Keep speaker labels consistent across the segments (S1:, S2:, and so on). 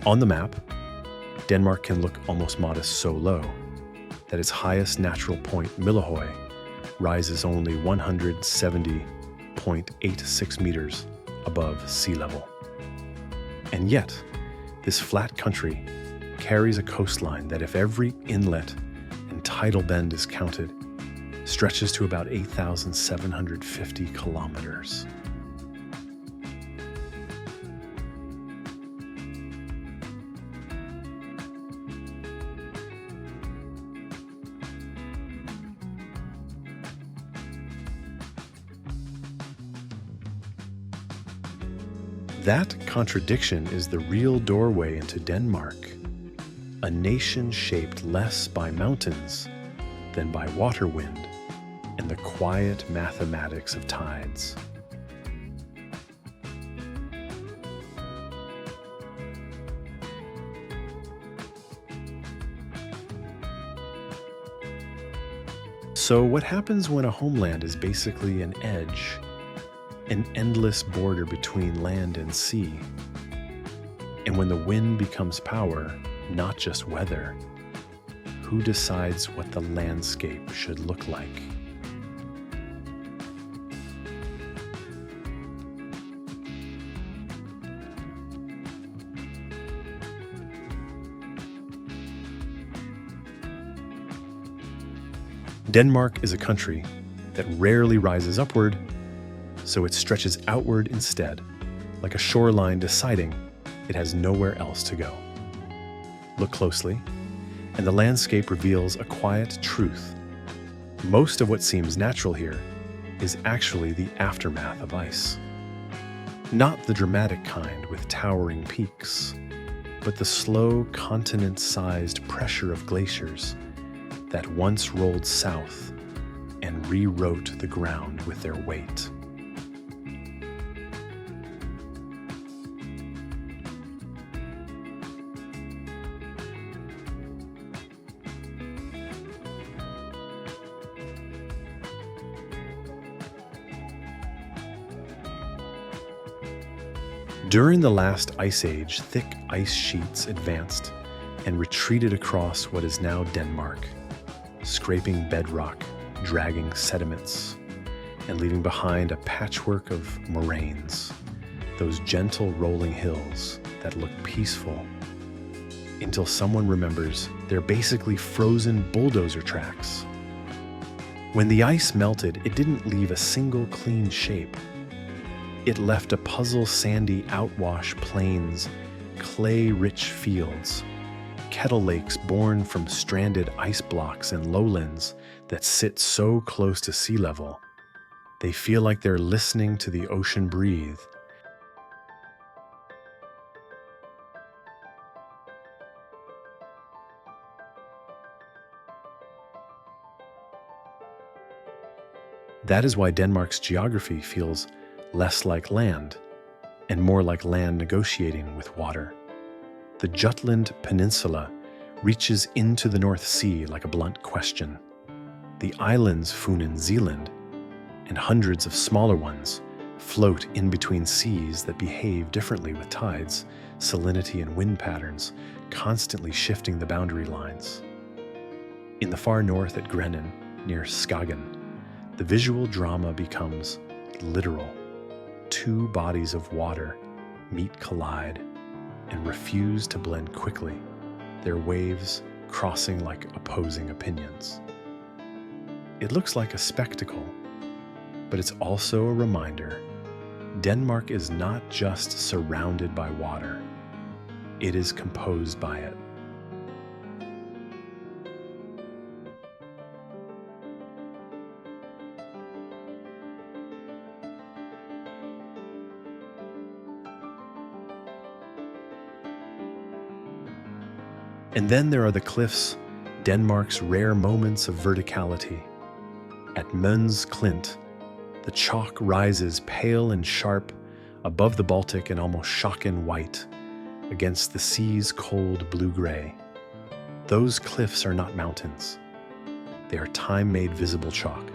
S1: On the map, Denmark can look almost modest so low that its highest natural point, Millehoy, rises only 170.86 meters above sea level. And yet, this flat country carries a coastline that, if every inlet and tidal bend is counted, stretches to about 8,750 kilometers. That contradiction is the real doorway into Denmark, a nation shaped less by mountains than by water wind and the quiet mathematics of tides. So what happens when a homeland is basically an edge, an endless border between land and sea? And when the wind becomes power, not just weather, who decides what the landscape should look like? Denmark is a country that rarely rises upward, so it stretches outward instead, like a shoreline deciding it has nowhere else to go. Look closely, and the landscape reveals a quiet truth. Most of what seems natural here is actually the aftermath of ice. Not the dramatic kind with towering peaks, but the slow continent-sized pressure of glaciers that once rolled south and rewrote the ground with their weight. During the last ice age, thick ice sheets advanced and retreated across what is now Denmark, scraping bedrock, dragging sediments, and leaving behind a patchwork of moraines, those gentle rolling hills that look peaceful, until someone remembers they're basically frozen bulldozer tracks. When the ice melted, it didn't leave a single clean shape. It left a puzzle sandy outwash plains, clay-rich fields, kettle lakes born from stranded ice blocks and lowlands that sit so close to sea level, they feel like they're listening to the ocean breathe. That is why Denmark's geography feels less like land and more like land negotiating with water. The Jutland Peninsula reaches into the North Sea like a blunt question. The islands Funen, Zealand, and hundreds of smaller ones float in between seas that behave differently with tides, salinity, and wind patterns, constantly shifting the boundary lines. In the far north at Grennen, near Skagen, the visual drama becomes literal. Two bodies of water meet, collide, and refuse to blend quickly, their waves crossing like opposing opinions. It looks like a spectacle, but it's also a reminder Denmark is not just surrounded by water, it is composed by it. And then there are the cliffs, Denmark's rare moments of verticality. At Møns Klint, the chalk rises pale and sharp above the Baltic and almost shocking white against the sea's cold blue-gray. Those cliffs are not mountains. They are time-made visible chalk,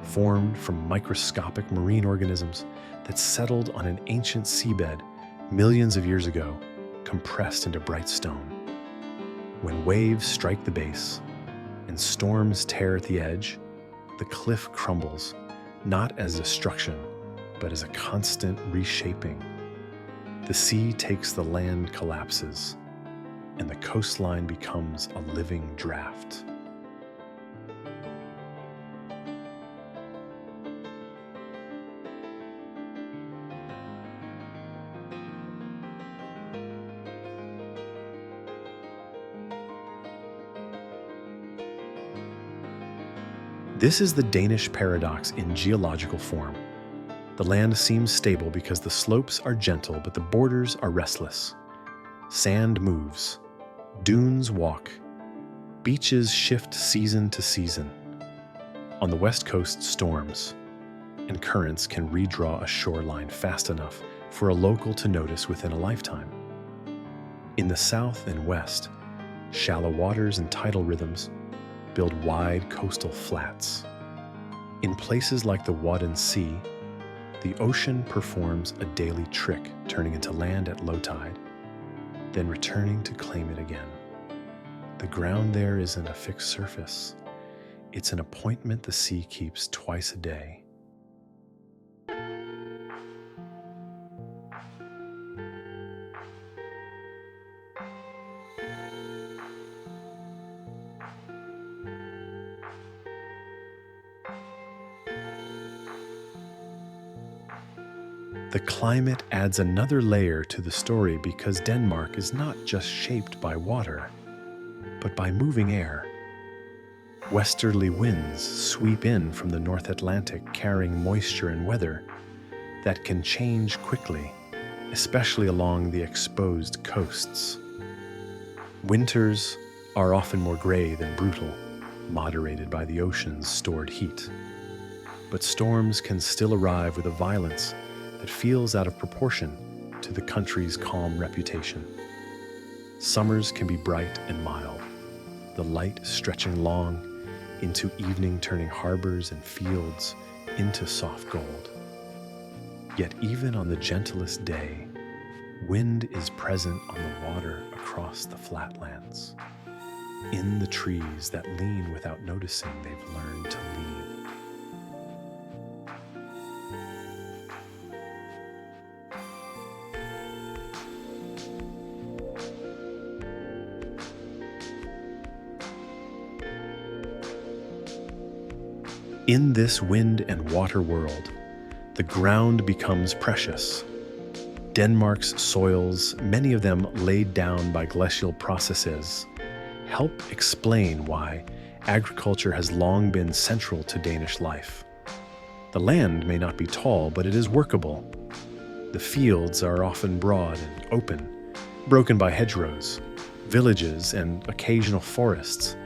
S1: formed from microscopic marine organisms that settled on an ancient seabed millions of years ago, compressed into bright stone. When waves strike the base and storms tear at the edge, the cliff crumbles, not as destruction, but as a constant reshaping. The sea takes the land collapses, and the coastline becomes a living draft. This is the Danish paradox in geological form. The land seems stable because the slopes are gentle, but the borders are restless. Sand moves, dunes walk, beaches shift season to season. On the west coast, storms and currents can redraw a shoreline fast enough for a local to notice within a lifetime. In the south and west, shallow waters and tidal rhythms build wide coastal flats. In places like the Wadden Sea, the ocean performs a daily trick, turning into land at low tide, then returning to claim it again. The ground there isn't a fixed surface. It's an appointment the sea keeps twice a day. The climate adds another layer to the story because Denmark is not just shaped by water, but by moving air. Westerly winds sweep in from the North Atlantic carrying moisture and weather that can change quickly, especially along the exposed coasts. Winters are often more gray than brutal, moderated by the ocean's stored heat. But storms can still arrive with a violence that feels out of proportion to the country's calm reputation. Summers can be bright and mild, the light stretching long into evening, turning harbors and fields into soft gold. Yet even on the gentlest day, wind is present on the water across the flatlands. In the trees that lean without noticing they've learned to lean. In this wind and water world, the ground becomes precious. Denmark's soils, many of them laid down by glacial processes, help explain why agriculture has long been central to Danish life. The land may not be tall, but it is workable. The fields are often broad and open, broken by hedgerows, villages, and occasional forests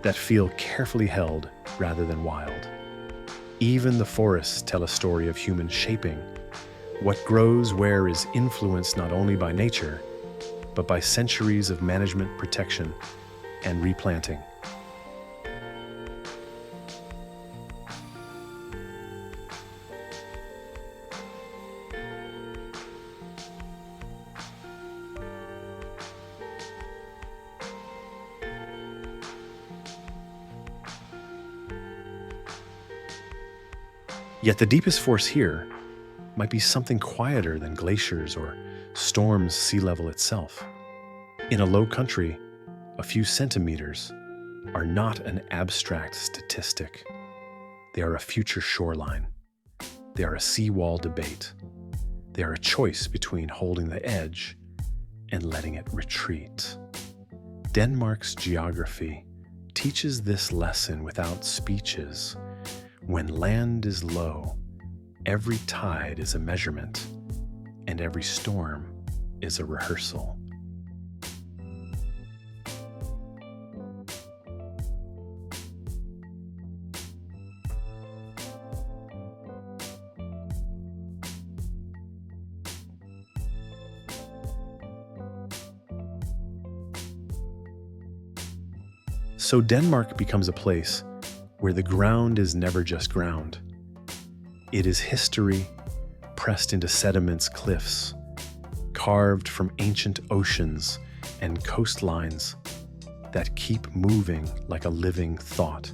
S1: that feel carefully held rather than wild. Even the forests tell a story of human shaping. What grows where is influenced not only by nature, but by centuries of management, protection, and replanting. Yet the deepest force here might be something quieter than glaciers or storms sea level itself. In a low country, a few centimeters are not an abstract statistic. They are a future shoreline. They are a seawall debate. They are a choice between holding the edge and letting it retreat. Denmark's geography teaches this lesson without speeches. When land is low, every tide is a measurement, and every storm is a rehearsal. So Denmark becomes a place where the ground is never just ground. It is history pressed into sediments, cliffs, carved from ancient oceans and coastlines that keep moving like a living thought.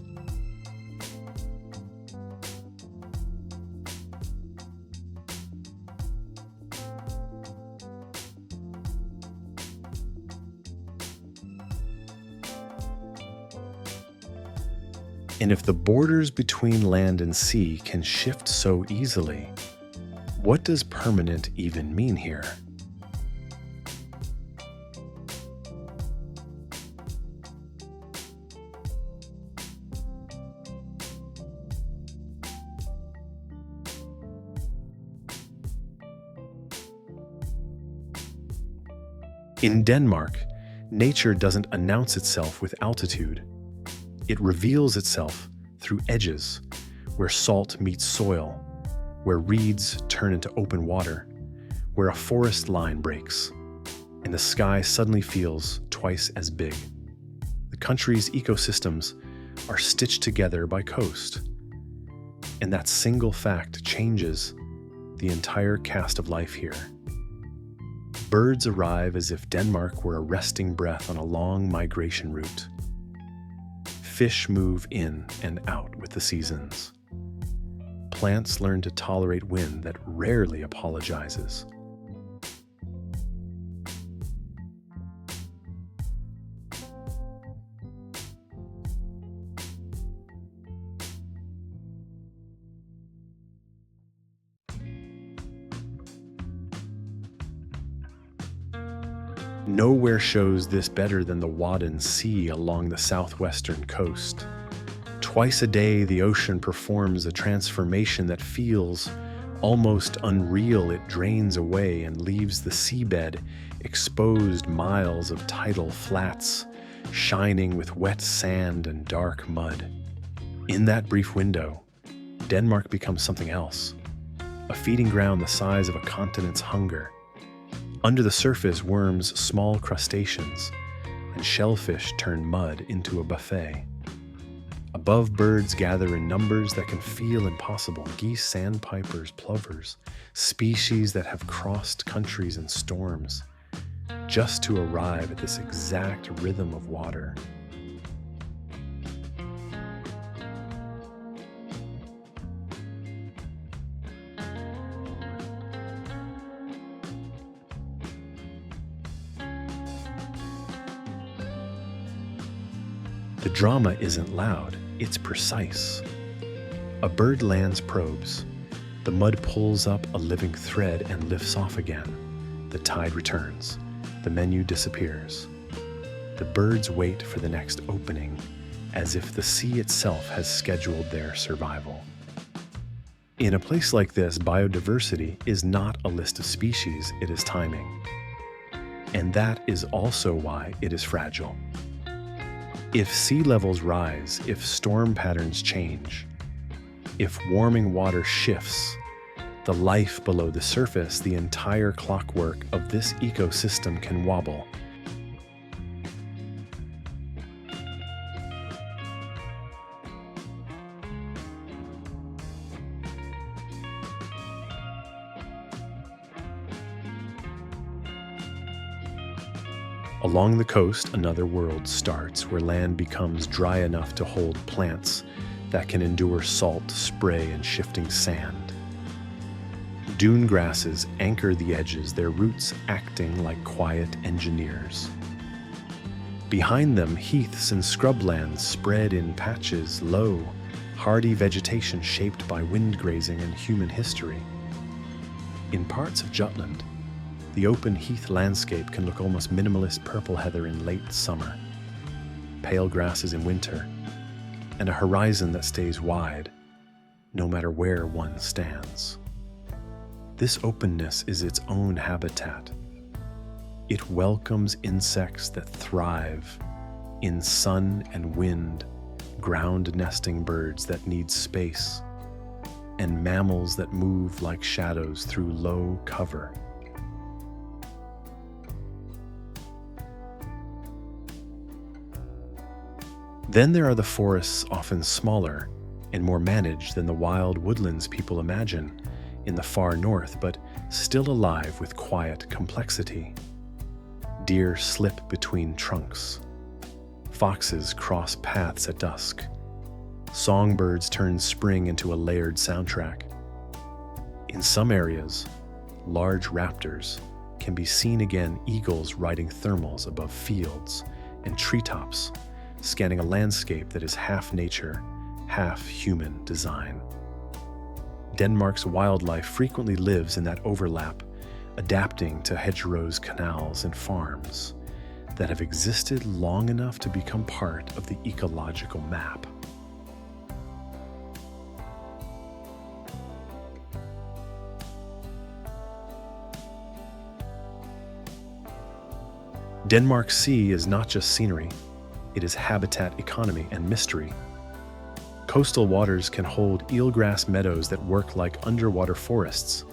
S1: And if the borders between land and sea can shift so easily, what does permanent even mean here? In Denmark, nature doesn't announce itself with altitude. It reveals itself through edges, where salt meets soil, where reeds turn into open water, where a forest line breaks, and the sky suddenly feels twice as big. The country's ecosystems are stitched together by coast, and that single fact changes the entire cast of life here. Birds arrive as if Denmark were a resting breath on a long migration route. Fish move in and out with the seasons. Plants learn to tolerate wind that rarely apologizes. Nowhere shows this better than the Wadden Sea along the southwestern coast. Twice a day, the ocean performs a transformation that feels almost unreal. It drains away and leaves the seabed exposed miles of tidal flats, shining with wet sand and dark mud. In that brief window, Denmark becomes something else, a feeding ground the size of a continent's hunger. Under the surface, worms, small crustaceans, and shellfish turn mud into a buffet. Above, birds gather in numbers that can feel impossible. Geese, sandpipers, plovers, species that have crossed countries and storms, just to arrive at this exact rhythm of water. The drama isn't loud, it's precise. A bird lands probes. The mud pulls up a living thread and lifts off again. The tide returns. The menu disappears. The birds wait for the next opening, as if the sea itself has scheduled their survival. In a place like this, biodiversity is not a list of species, it is timing. And that is also why it is fragile. If sea levels rise, if storm patterns change, if warming water shifts, the life below the surface, the entire clockwork of this ecosystem can wobble. Along the coast, another world starts, where land becomes dry enough to hold plants that can endure salt, spray, and shifting sand. Dune grasses anchor the edges, their roots acting like quiet engineers. Behind them, heaths and scrublands spread in patches, low, hardy vegetation shaped by wind grazing and human history. In parts of Jutland, the open heath landscape can look almost minimalist purple heather in late summer, pale grasses in winter, and a horizon that stays wide, no matter where one stands. This openness is its own habitat. It welcomes insects that thrive in sun and wind, ground-nesting birds that need space, and mammals that move like shadows through low cover. Then there are the forests, often smaller and more managed than the wild woodlands people imagine. in the far north, but still alive with quiet complexity. Deer slip between trunks. Foxes cross paths at dusk. Songbirds turn spring into a layered soundtrack. In some areas, large raptors can be seen again, eagles riding thermals above fields and treetops, scanning a landscape that is half nature, half human design. Denmark's wildlife frequently lives in that overlap, adapting to hedgerows, canals, and farms that have existed long enough to become part of the ecological map. Denmark's sea is not just scenery, it is habitat economy and mystery. Coastal waters can hold eelgrass meadows that work like underwater forests,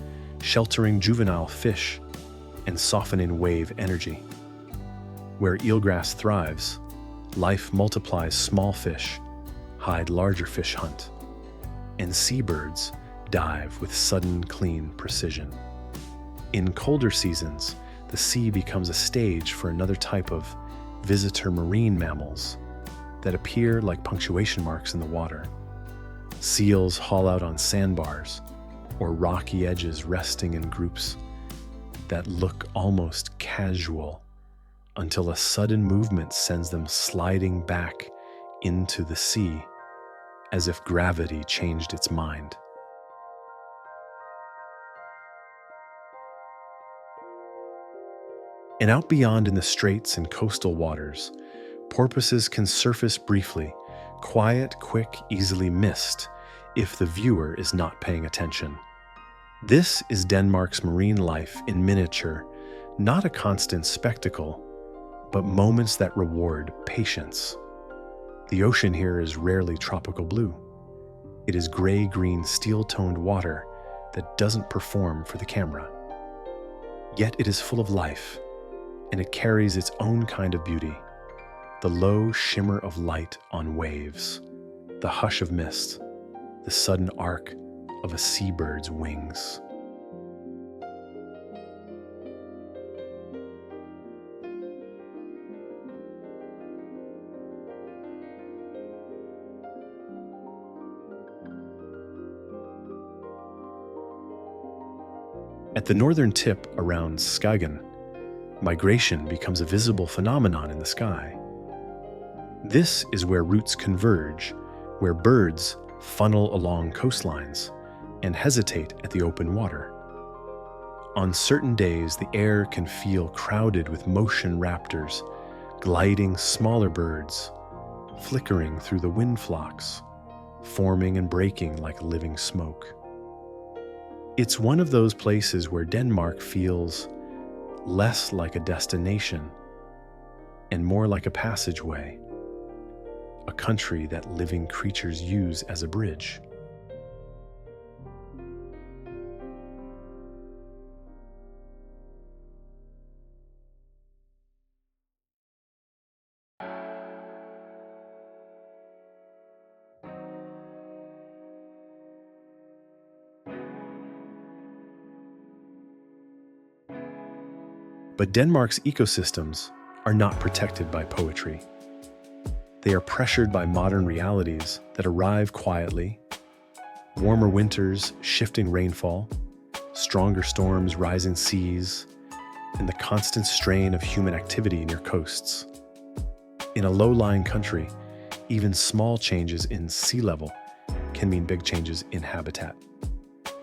S1: sheltering juvenile fish and softening wave energy. Where eelgrass thrives, life multiplies small fish, hide larger fish hunt, and seabirds dive with sudden, clean precision. In colder seasons, the sea becomes a stage for another type of visitor marine mammals that appear like punctuation marks in the water. Seals haul out on sandbars or rocky edges, resting in groups that look almost casual until a sudden movement sends them sliding back into the sea as if gravity changed its mind. And out beyond in the straits and coastal waters, porpoises can surface briefly, quiet, quick, easily missed, if the viewer is not paying attention. This is Denmark's marine life in miniature, not a constant spectacle, but moments that reward patience. The ocean here is rarely tropical blue. It is gray-green, steel-toned water that doesn't perform for the camera. Yet it is full of life, and it carries its own kind of beauty. The low shimmer of light on waves, the hush of mist, the sudden arc of a seabird's wings. At the northern tip around Skagen, migration becomes a visible phenomenon in the sky. This is where routes converge, where birds funnel along coastlines and hesitate at the open water. On certain days, the air can feel crowded with motion raptors, gliding smaller birds, flickering through the wind flocks, forming and breaking like living smoke. It's one of those places where Denmark feels less like a destination and more like a passageway, a country that living creatures use as a bridge. But Denmark's ecosystems are not protected by poetry. They are pressured by modern realities that arrive quietly: warmer winters, shifting rainfall, stronger storms, rising seas, and the constant strain of human activity near coasts. In a low-lying country, even small changes in sea level can mean big changes in habitat.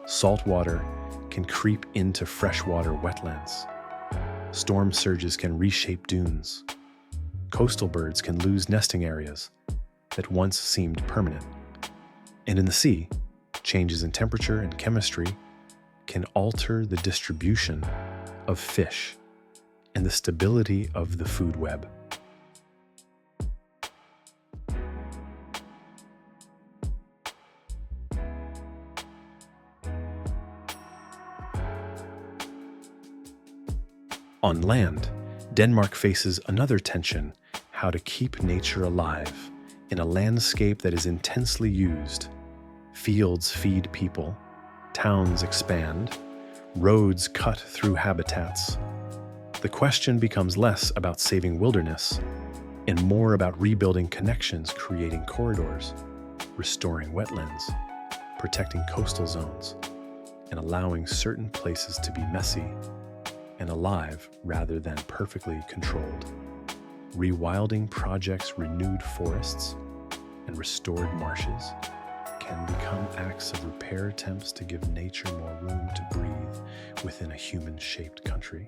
S1: Salt water can creep into freshwater wetlands. Storm surges can reshape dunes. Coastal birds can lose nesting areas that once seemed permanent. And in the sea, changes in temperature and chemistry can alter the distribution of fish and the stability of the food web. On land, Denmark faces another tension: how to keep nature alive in a landscape that is intensely used. Fields feed people, Towns expand, roads cut through habitats. The question becomes less about saving wilderness and more about rebuilding connections, creating corridors, restoring wetlands, protecting coastal zones, and allowing certain places to be messy and alive rather than perfectly controlled. Rewilding projects renewed forests and restored marshes can become acts of repair attempts to give nature more room to breathe within a human-shaped country.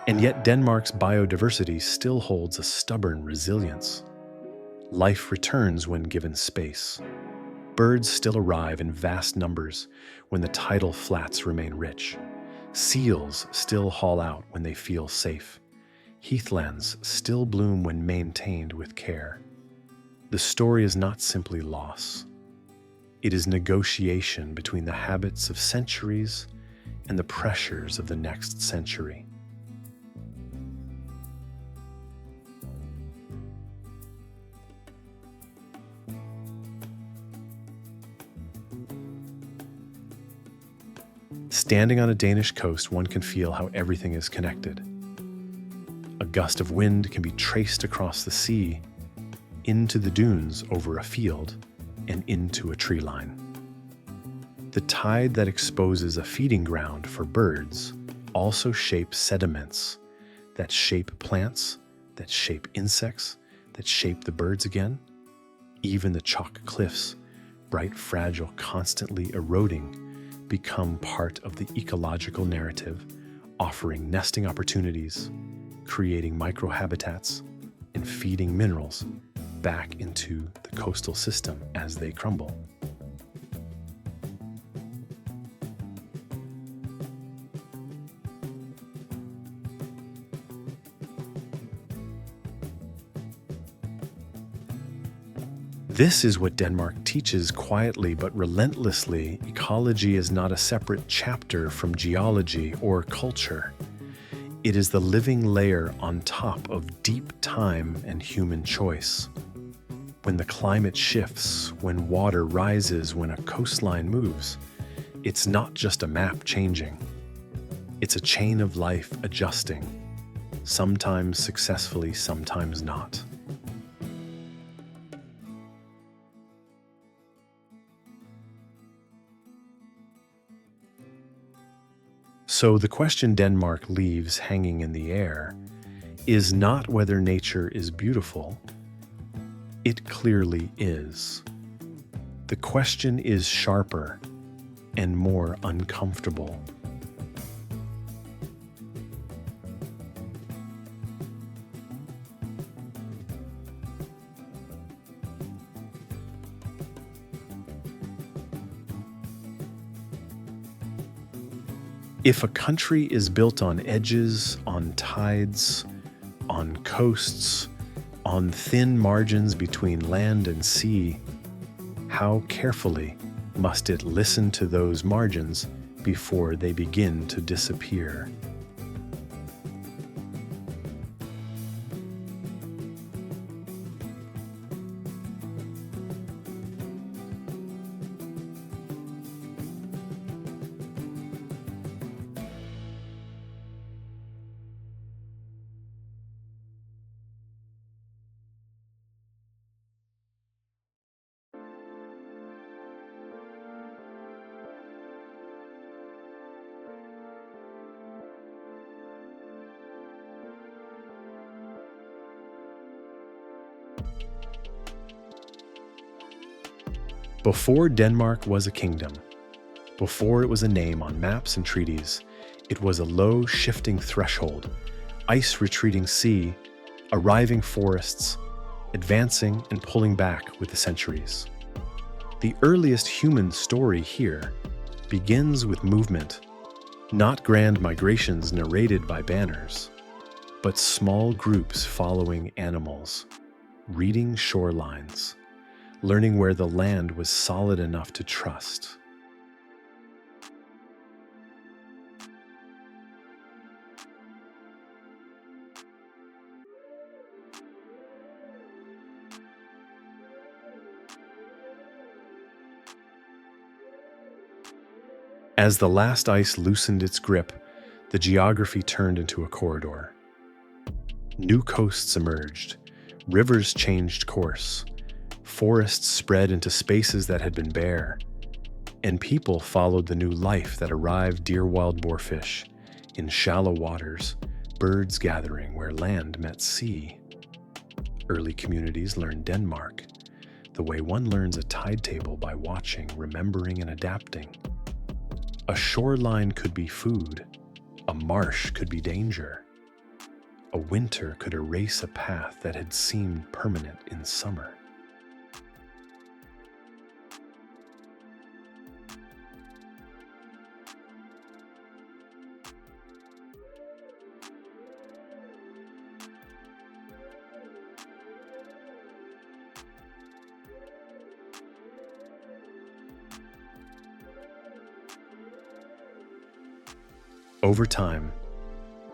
S1: And yet Denmark's biodiversity still holds a stubborn resilience. Life returns when given space. Birds still arrive in vast numbers when the tidal flats remain rich. Seals still haul out when they feel safe. Heathlands still bloom when maintained with care. The story is not simply loss. It is negotiation between the habits of centuries and the pressures of the next century. Standing on a Danish coast, one can feel how everything is connected. A gust of wind can be traced across the sea, into the dunes over a field, and into a tree line. The tide that exposes a feeding ground for birds also shapes sediments that shape plants, that shape insects, that shape the birds again. Even the chalk cliffs, bright, fragile, constantly eroding, become part of the ecological narrative, offering nesting opportunities, creating microhabitats, and feeding minerals back into the coastal system as they crumble. This is what Denmark teaches quietly but relentlessly. Ecology is not a separate chapter from geology or culture. It is the living layer on top of deep time and human choice. When the climate shifts, when water rises, when a coastline moves, it's not just a map changing. It's a chain of life adjusting, sometimes successfully, sometimes not. So the question Denmark leaves hanging in the air is not whether nature is beautiful. It clearly is. The question is sharper and more uncomfortable. If a country is built on edges, on tides, on coasts, on thin margins between land and sea, how carefully must it listen to those margins before they begin to disappear? Before Denmark was a kingdom, before it was a name on maps and treaties, it was a low, shifting threshold, ice-retreating sea, arriving forests, advancing and pulling back with the centuries. The earliest human story here begins with movement, not grand migrations narrated by banners, but small groups following animals, reading shorelines, learning where the land was solid enough to trust. As the last ice loosened its grip, the geography turned into a corridor. New coasts emerged, rivers changed course, forests spread into spaces that had been bare, and people followed the new life that arrived dear wild boarfish, in shallow waters, birds gathering where land met sea. Early communities learned Denmark, the way one learns a tide table by watching, remembering, and adapting. A shoreline could be food, a marsh could be danger. A winter could erase a path that had seemed permanent in summer. Over time,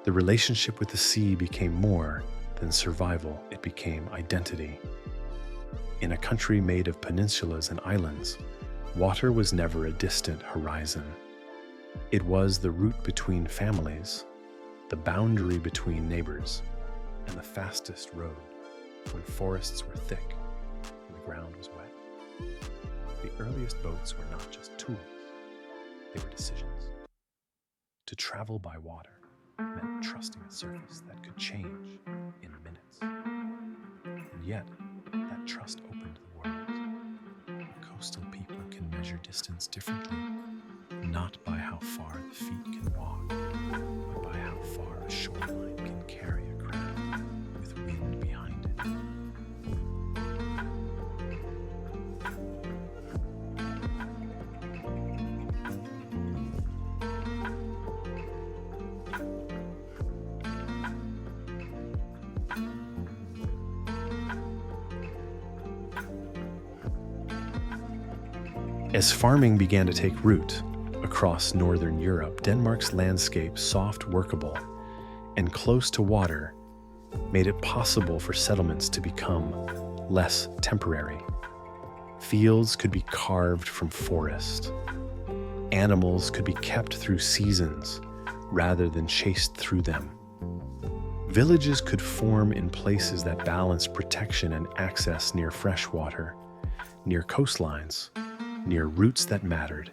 S1: the relationship with the sea became more than survival, it became identity. In a country made of peninsulas and islands, water was never a distant horizon. It was the route between families, the boundary between neighbors, and the fastest road when forests were thick and the ground was wet. The earliest boats were not just tools, they were decisions. To travel by water meant trusting a surface that could change in minutes. And yet, that trust opened the world. Coastal people can measure distance differently, not by how far the feet can walk, but by how far a shoreline can carry a craft with wind behind it. As farming began to take root across northern Europe, Denmark's landscape, soft, workable, and close to water, made it possible for settlements to become less temporary. Fields could be carved from forest. Animals could be kept through seasons rather than chased through them. Villages could form in places that balanced protection and access near fresh water, near coastlines, near routes that mattered.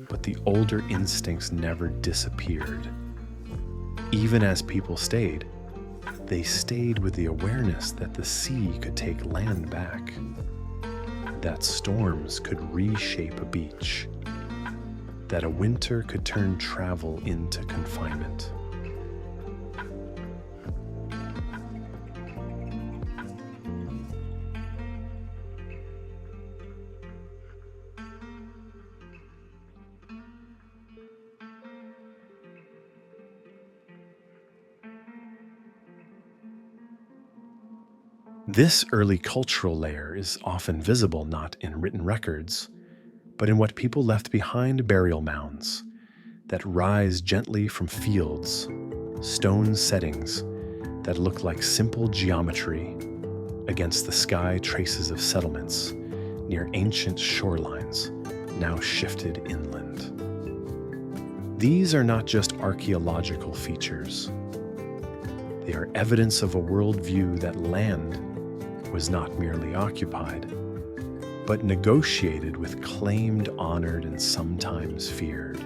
S1: But the older instincts never disappeared. Even as people stayed, they stayed with the awareness that the sea could take land back, that storms could reshape a beach, that a winter could turn travel into confinement. This early cultural layer is often visible not in written records, but in what people left behind: burial mounds that rise gently from fields, stone settings that look like simple geometry against the sky, traces of settlements near ancient shorelines now shifted inland. These are not just archaeological features. They are evidence of a worldview that land was not merely occupied, but negotiated with, claimed, honored, and sometimes feared.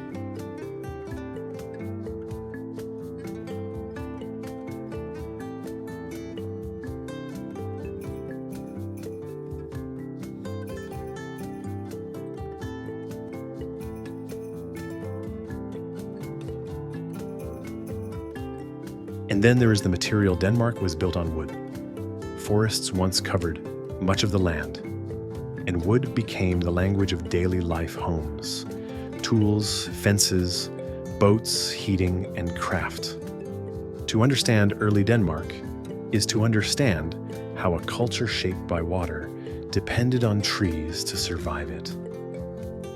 S1: And then there is the material. Denmark was built on wood. Forests once covered much of the land, and wood became the language of daily life homes, tools, fences, boats, heating, and craft. To understand early Denmark is to understand how a culture shaped by water depended on trees to survive it.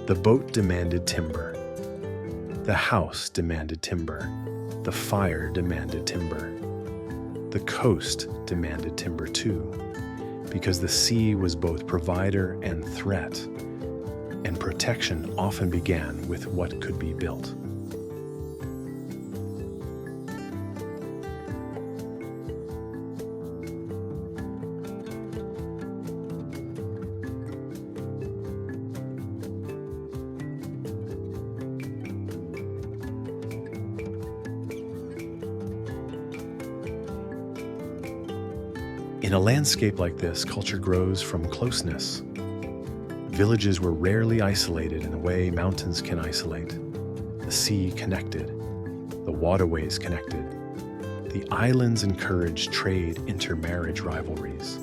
S1: The boat demanded timber. The house demanded timber. The fire demanded timber. The coast demanded timber too, because the sea was both provider and threat, and protection often began with what could be built. In a landscape like this, culture grows from closeness. Villages were rarely isolated in the way mountains can isolate. The sea connected. The waterways connected. The islands encouraged trade, intermarriage rivalries,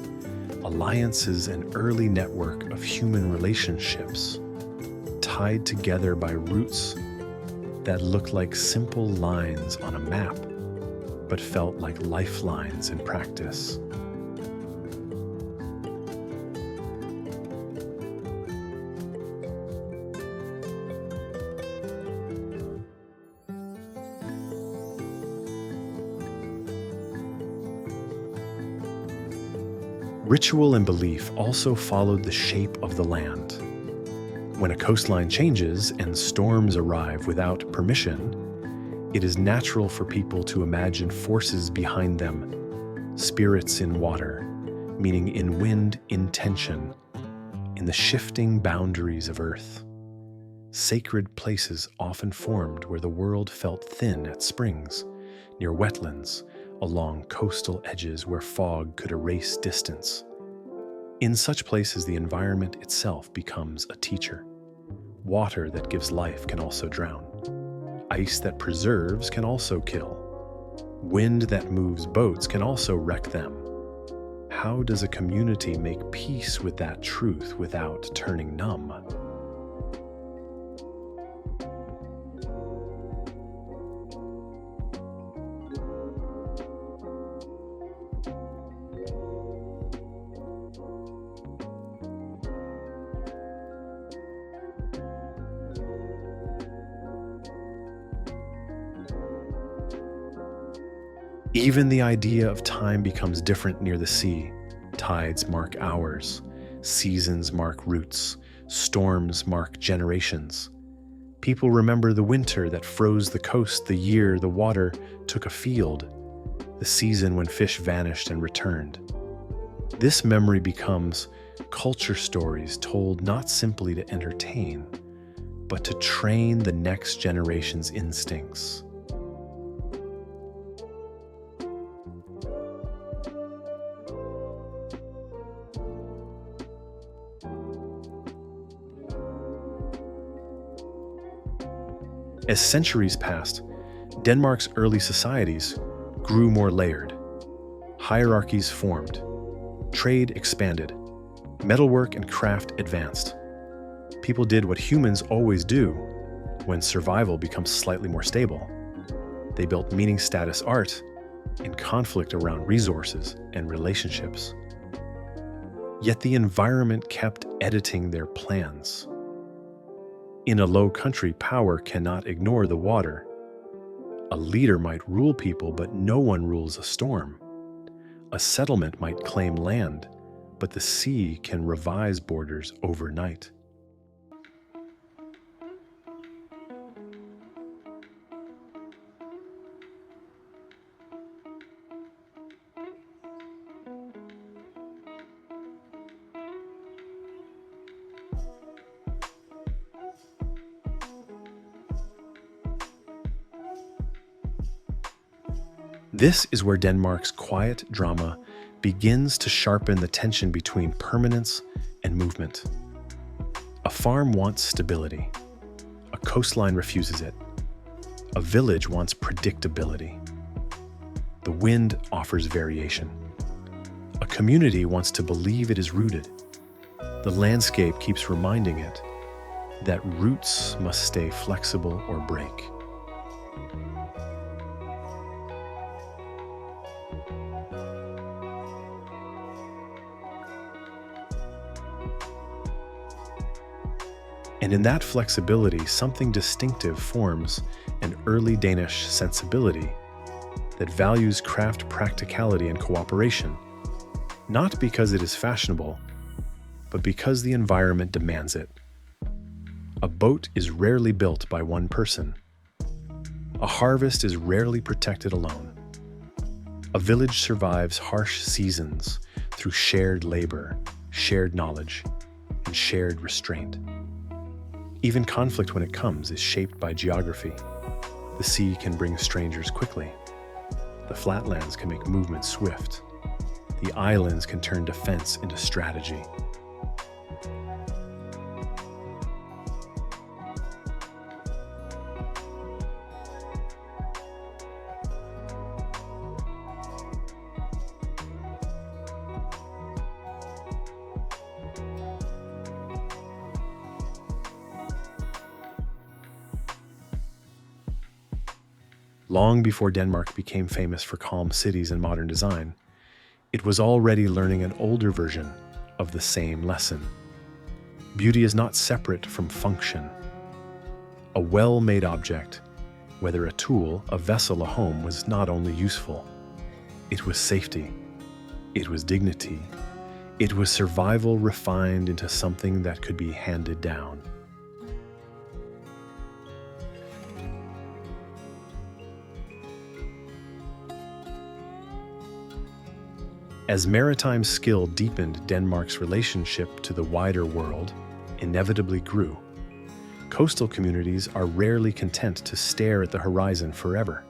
S1: alliances, and early network of human relationships, tied together by roots that looked like simple lines on a map, but felt like lifelines in practice. Ritual and belief also followed the shape of the land. When a coastline changes and storms arrive without permission, it is natural for people to imagine forces behind them, spirits in water, meaning in wind, in tension, in the shifting boundaries of earth. Sacred places often formed where the world felt thin at springs, near wetlands, along coastal edges where fog could erase distance. In such places, the environment itself becomes a teacher. Water that gives life can also drown. Ice that preserves can also kill. Wind that moves boats can also wreck them. How does a community make peace with that truth without turning numb? Even the idea of time becomes different near the sea. Tides mark hours, seasons mark routes, storms mark generations. People remember the winter that froze the coast, the year the water took a field, the season when fish vanished and returned. This memory becomes culture stories told not simply to entertain, but to train the next generation's instincts. As centuries passed, Denmark's early societies grew more layered. Hierarchies formed. Trade expanded. Metalwork and craft advanced. People did what humans always do when survival becomes slightly more stable. They built meaning status art in conflict around resources and relationships. Yet the environment kept editing their plans. In a low country, power cannot ignore the water. A leader might rule people, but no one rules a storm. A settlement might claim land, but the sea can revise borders overnight. This is where Denmark's quiet drama begins to sharpen the tension between permanence and movement. A farm wants stability. A coastline refuses it. A village wants predictability. The wind offers variation. A community wants to believe it is rooted. The landscape keeps reminding it that roots must stay flexible or break. And in that flexibility, something distinctive forms an early Danish sensibility that values craft practicality and cooperation, not because it is fashionable, but because the environment demands it. A boat is rarely built by one person. A harvest is rarely protected alone. A village survives harsh seasons through shared labor, shared knowledge, and shared restraint. Even conflict, when it comes, is shaped by geography. The sea can bring strangers quickly. The flatlands can make movement swift. The islands can turn defense into strategy. Long before Denmark became famous for calm cities and modern design, it was already learning an older version of the same lesson. Beauty is not separate from function. A well-made object, whether a tool, a vessel, a home, was not only useful. It was safety. It was dignity. It was survival refined into something that could be handed down. As maritime skill deepened, Denmark's relationship to the wider world inevitably grew. Coastal communities are rarely content to stare at the horizon forever.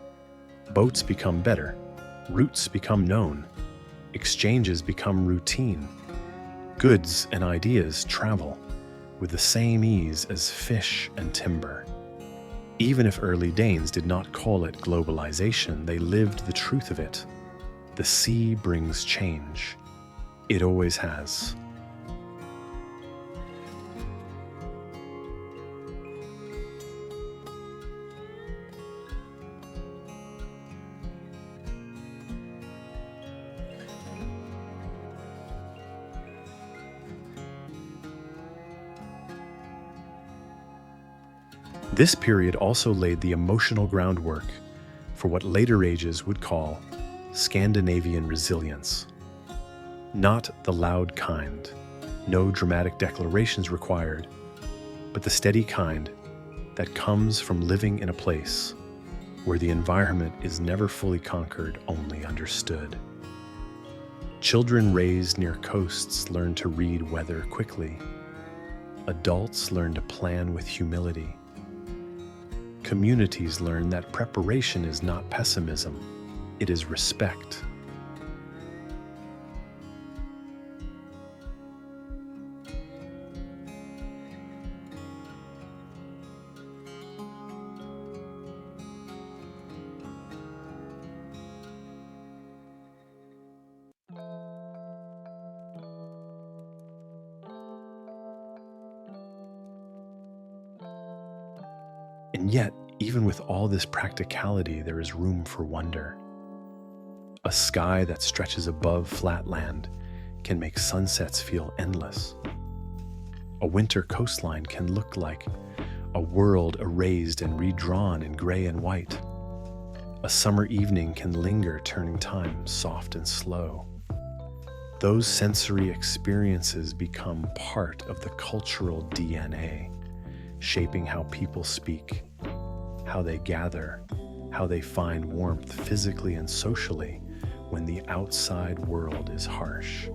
S1: Boats become better, routes become known, exchanges become routine. Goods and ideas travel with the same ease as fish and timber. Even if early Danes did not call it globalization, they lived the truth of it. The sea brings change. It always has. This period also laid the emotional groundwork for what later ages would call Scandinavian resilience. Not the loud kind, no dramatic declarations required, but the steady kind that comes from living in a place where the environment is never fully conquered, only understood. Children raised near coasts learn to read weather quickly. Adults learn to plan with humility. Communities learn that preparation is not pessimism. It is respect. And yet, even with all this practicality, there is room for wonder. A sky that stretches above flat land can make sunsets feel endless. A winter coastline can look like a world erased and redrawn in gray and white. A summer evening can linger, turning time soft and slow. Those sensory experiences become part of the cultural DNA, shaping how people speak, how they gather, how they find warmth physically and socially when the outside world is harsh.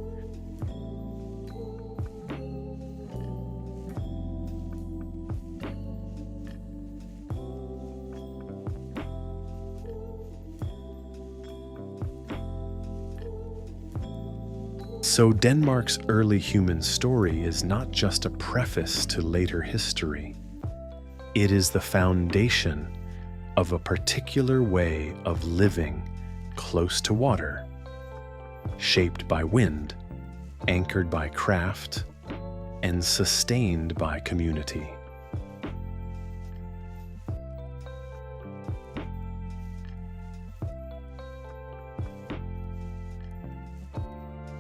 S1: So Denmark's early human story is not just a preface to later history. It is the foundation of a particular way of living close to water, shaped by wind, anchored by craft, and sustained by community.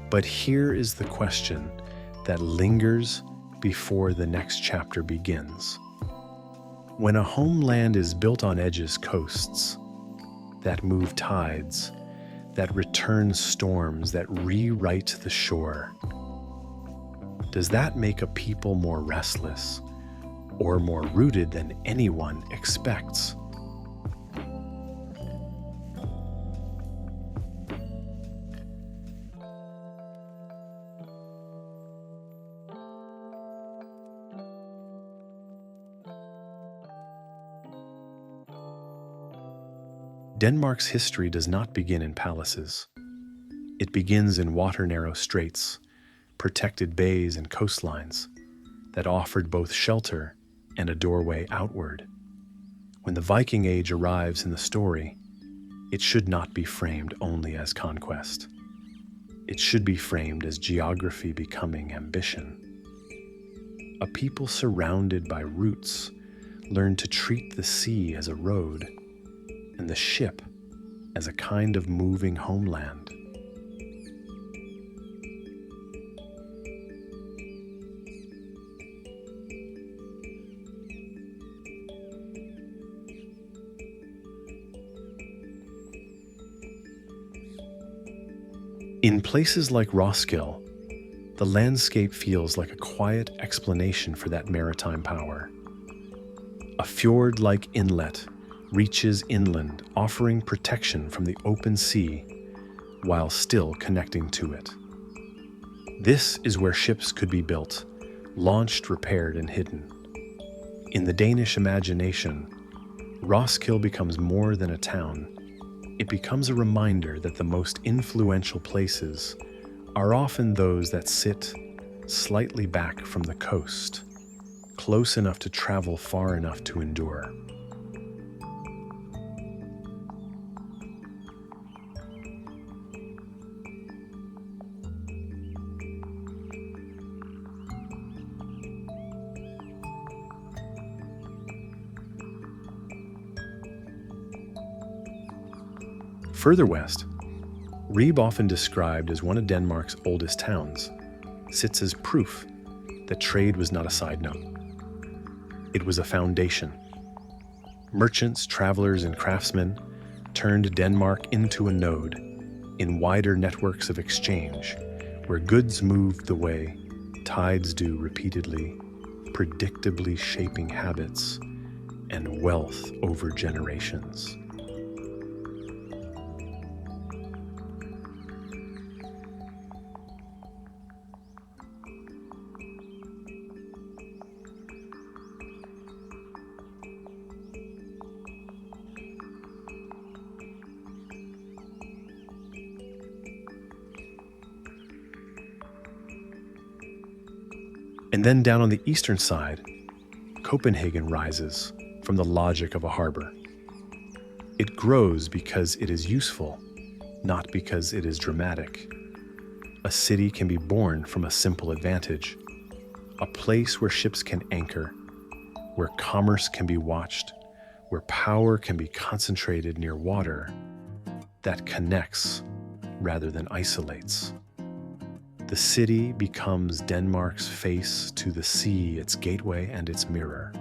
S1: But here is the question that lingers before the next chapter begins. When a homeland is built on edges coasts that move tides, that return storms, that rewrite the shore, does that make a people more restless or more rooted than anyone expects? Denmark's history does not begin in palaces. It begins in water-narrow straits, protected bays and coastlines that offered both shelter and a doorway outward. When the Viking Age arrives in the story, it should not be framed only as conquest. It should be framed as geography becoming ambition. A people surrounded by roots learned to treat the sea as a road and the ship as a kind of moving homeland. In places like Roskilde, the landscape feels like a quiet explanation for that maritime power. A fjord-like inlet reaches inland, offering protection from the open sea while still connecting to it. This is where ships could be built, launched, repaired, and hidden. In the Danish imagination, Roskilde becomes more than a town. It becomes a reminder that the most influential places are often those that sit slightly back from the coast, close enough to travel far enough to endure. Further west, Ribe, often described as one of Denmark's oldest towns, sits as proof that trade was not a side note. It was a foundation. Merchants, travelers, and craftsmen turned Denmark into a node in wider networks of exchange, where goods moved the way tides do repeatedly, predictably shaping habits and wealth over generations. And then down on the eastern side, Copenhagen rises from the logic of a harbor. It grows because it is useful, not because it is dramatic. A city can be born from a simple advantage, a place where ships can anchor, where commerce can be watched, where power can be concentrated near water that connects rather than isolates. The city becomes Denmark's face to the sea, its gateway and its mirror.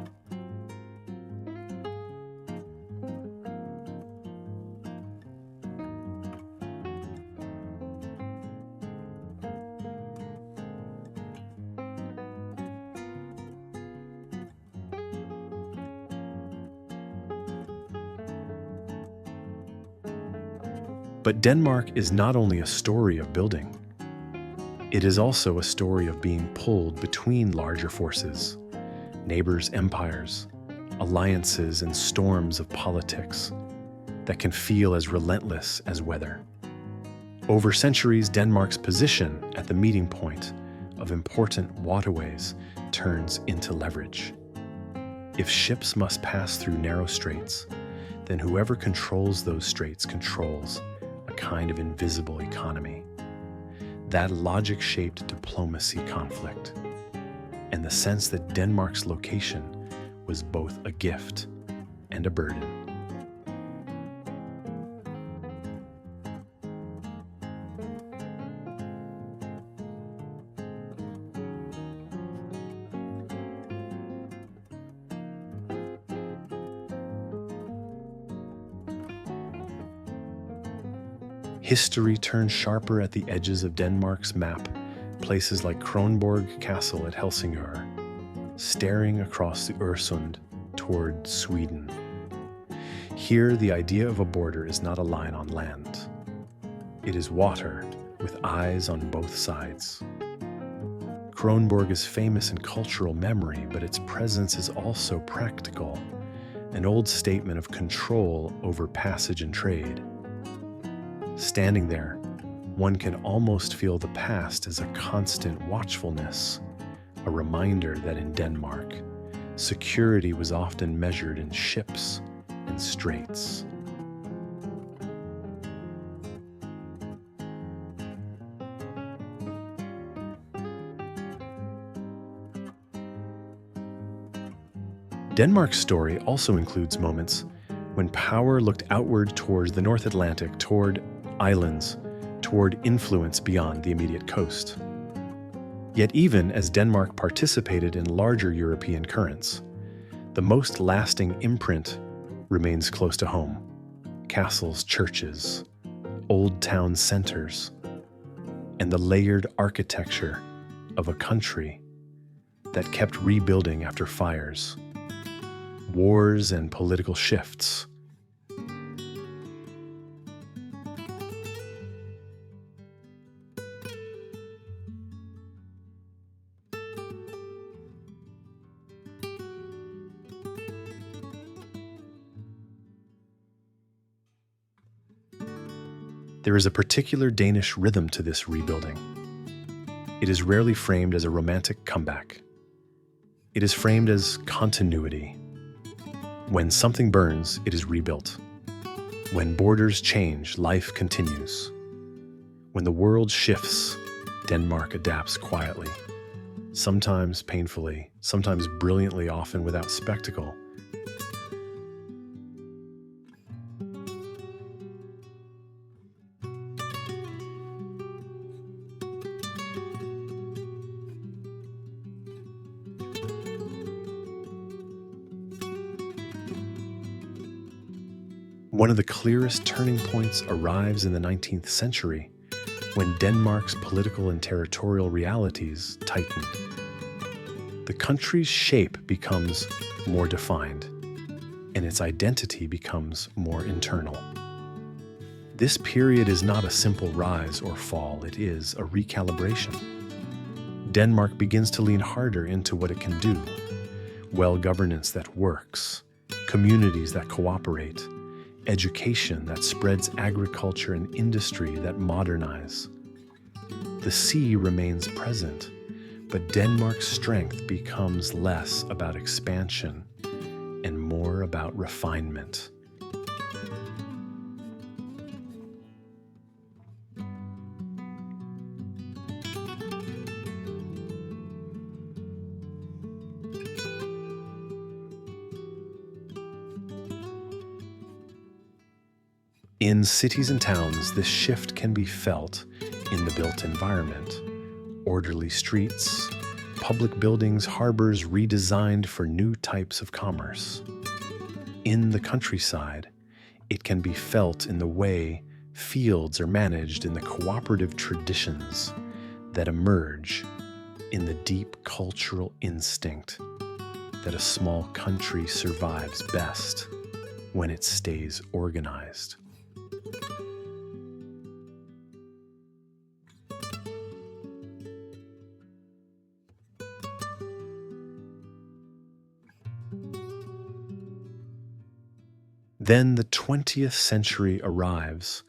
S1: But Denmark is not only a story of building. It is also a story of being pulled between larger forces, neighbors' empires, alliances, and storms of politics that can feel as relentless as weather. Over centuries, Denmark's position at the meeting point of important waterways turns into leverage. If ships must pass through narrow straits, then whoever controls those straits controls a kind of invisible economy. That logic-shaped diplomacy conflict, and the sense that Denmark's location was both a gift and a burden. History turns sharper at the edges of Denmark's map, places like Kronborg Castle at Helsingør, staring across the Øresund toward Sweden. Here, the idea of a border is not a line on land. It is water with eyes on both sides. Kronborg is famous in cultural memory, but its presence is also practical, an old statement of control over passage and trade. Standing there, one can almost feel the past as a constant watchfulness, a reminder that in Denmark, security was often measured in ships and straits. Denmark's story also includes moments when power looked outward towards the North Atlantic, toward islands, toward influence beyond the immediate coast. Yet even as Denmark participated in larger European currents, the most lasting imprint remains close to home: castles, churches, old town centers, and the layered architecture of a country that kept rebuilding after fires, wars, and political shifts. There is a particular Danish rhythm to this rebuilding. It is rarely framed as a romantic comeback. It is framed as continuity. When something burns, it is rebuilt. When borders change, life continues. When the world shifts, Denmark adapts quietly, sometimes painfully, sometimes brilliantly, often without spectacle. One of the clearest turning points arrives in the 19th century, when Denmark's political and territorial realities tightened. The country's shape becomes more defined, and its identity becomes more internal. This period is not a simple rise or fall, it is a recalibration. Denmark begins to lean harder into what it can do: well-governance that works, communities that cooperate, education that spreads agriculture, and industry that modernize. The sea remains present, but Denmark's strength becomes less about expansion and more about refinement. In cities and towns, this shift can be felt in the built environment: orderly streets, public buildings, harbors redesigned for new types of commerce. In the countryside, it can be felt in the way fields are managed, in the cooperative traditions that emerge, in the deep cultural instinct that a small country survives best when it stays organized. Then the 20th century arrives,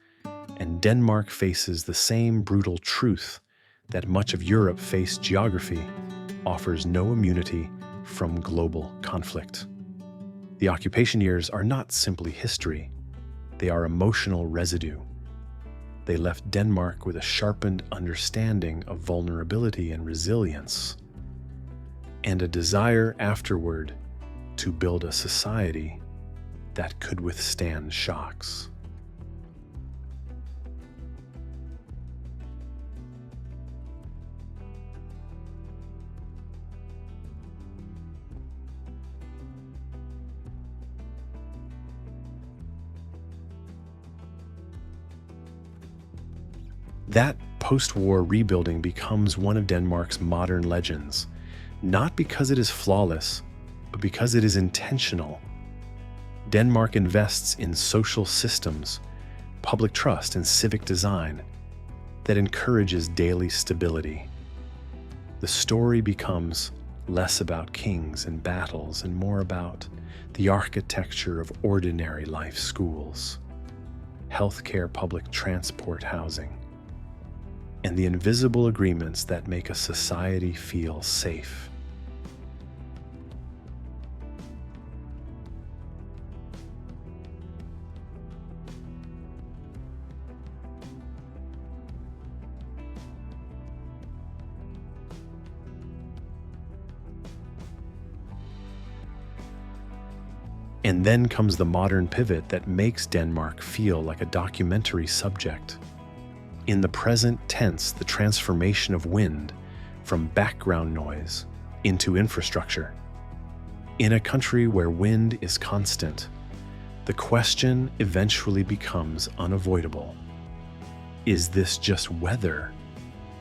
S1: and Denmark faces the same brutal truth that much of Europe faced: geography offers no immunity from global conflict. The occupation years are not simply history, they are emotional residue. They left Denmark with a sharpened understanding of vulnerability and resilience, and a desire afterward to build a society that could withstand shocks. That post-war rebuilding becomes one of Denmark's modern legends, not because it is flawless, but because it is intentional. Denmark invests in social systems, public trust, and civic design that encourages daily stability. The story becomes less about kings and battles and more about the architecture of ordinary life: schools, healthcare, public transport, housing, and the invisible agreements that make a society feel safe. And then comes the modern pivot that makes Denmark feel like a documentary subject. In the present tense, the transformation of wind from background noise into infrastructure. In a country where wind is constant, the question eventually becomes unavoidable. Is this just weather,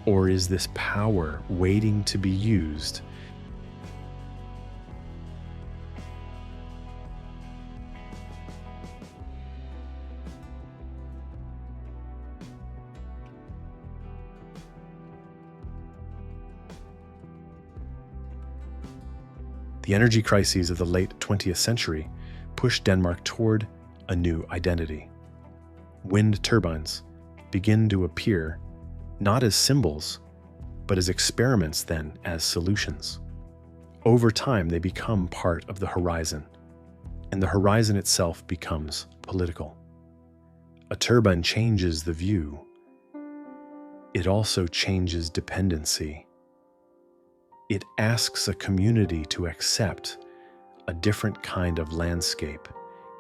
S1: or is this power waiting to be used? The energy crises of the late 20th century pushed Denmark toward a new identity. Wind turbines begin to appear not as symbols, but as experiments, then as solutions. Over time, they become part of the horizon, and the horizon itself becomes political. A turbine changes the view. It also changes dependency. It asks a community to accept a different kind of landscape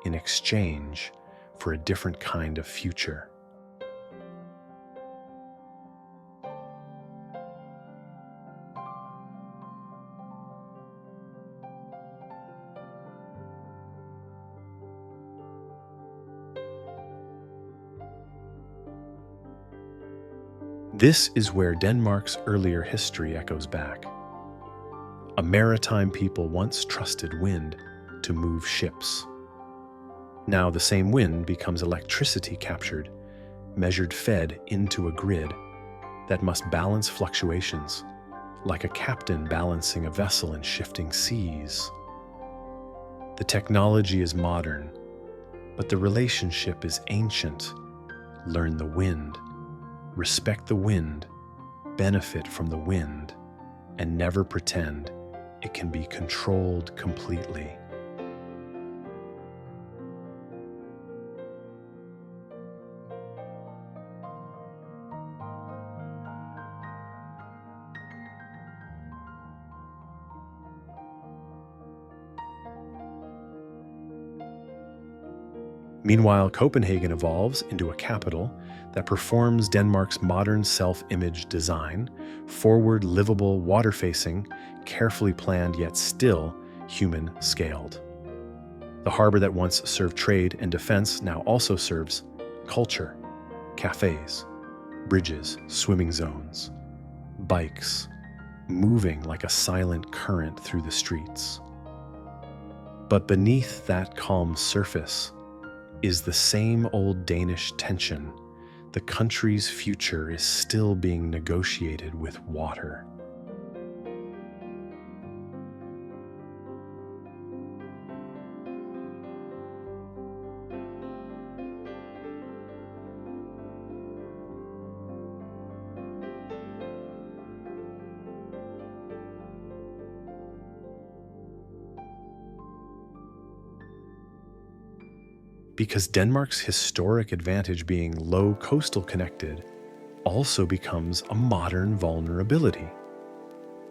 S1: in exchange for a different kind of future. This is where Denmark's earlier history echoes back. A maritime people once trusted wind to move ships. Now the same wind becomes electricity captured, measured, fed into a grid that must balance fluctuations, like a captain balancing a vessel in shifting seas. The technology is modern, but the relationship is ancient. Learn the wind, respect the wind, benefit from the wind, and never pretend it can be controlled completely. Meanwhile, Copenhagen evolves into a capital that performs Denmark's modern self-image design: forward, livable, water-facing, carefully planned yet still human-scaled. The harbor that once served trade and defense now also serves culture: cafes, bridges, swimming zones, bikes, moving like a silent current through the streets. But beneath that calm surface is the same old Danish tension. The country's future is still being negotiated with water. Because Denmark's historic advantage being low coastal connected also becomes a modern vulnerability.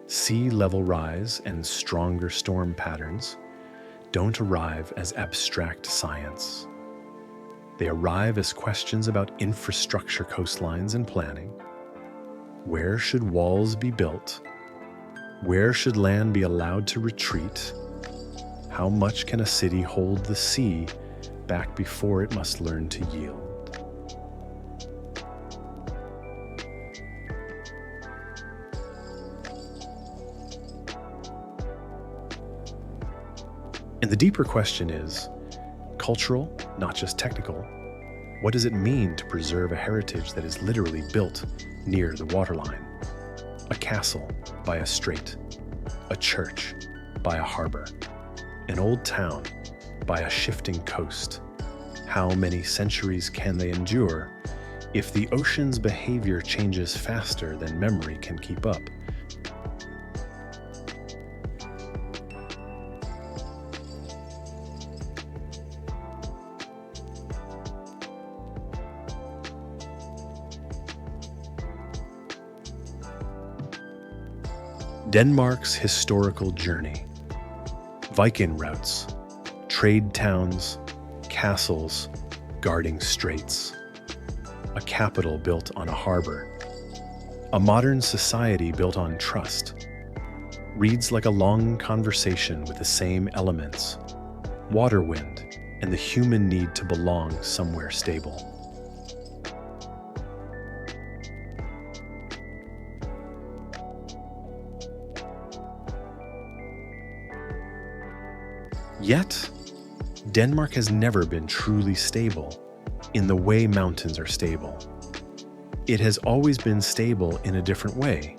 S1: Sea level rise and stronger storm patterns don't arrive as abstract science. They arrive as questions about infrastructure, coastlines, and planning. Where should walls be built? Where should land be allowed to retreat? How much can a city hold the sea back before it must learn to yield? And the deeper question is cultural, not just technical. What does it mean to preserve a heritage that is literally built near the waterline? A castle by a strait, a church by a harbor, an old town by a shifting coast. How many centuries can they endure if the ocean's behavior changes faster than memory can keep up? Denmark's historical journey. Viking routes, trade towns, castles guarding straits, a capital built on a harbor, a modern society built on trust. Reads like a long conversation with the same elements, water wind, and the human need to belong somewhere stable. Yet, Denmark has never been truly stable in the way mountains are stable. It has always been stable in a different way.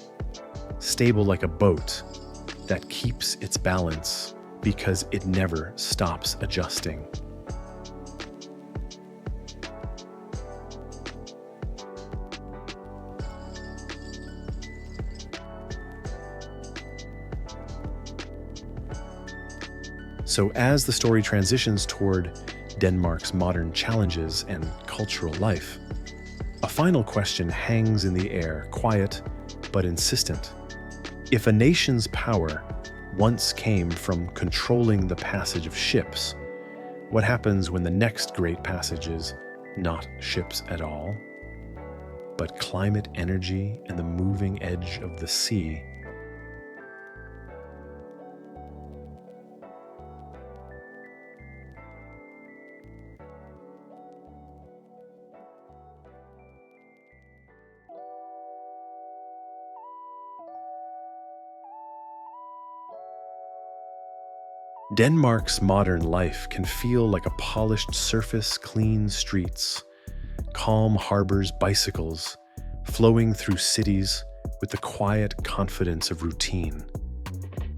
S1: Stable like a boat that keeps its balance because it never stops adjusting. So as the story transitions toward Denmark's modern challenges and cultural life, a final question hangs in the air, quiet but insistent. If a nation's power once came from controlling the passage of ships, what happens when the next great passage is not ships at all, but climate energy and the moving edge of the sea? Denmark's modern life can feel like a polished surface, clean streets, calm harbors, bicycles, flowing through cities with the quiet confidence of routine.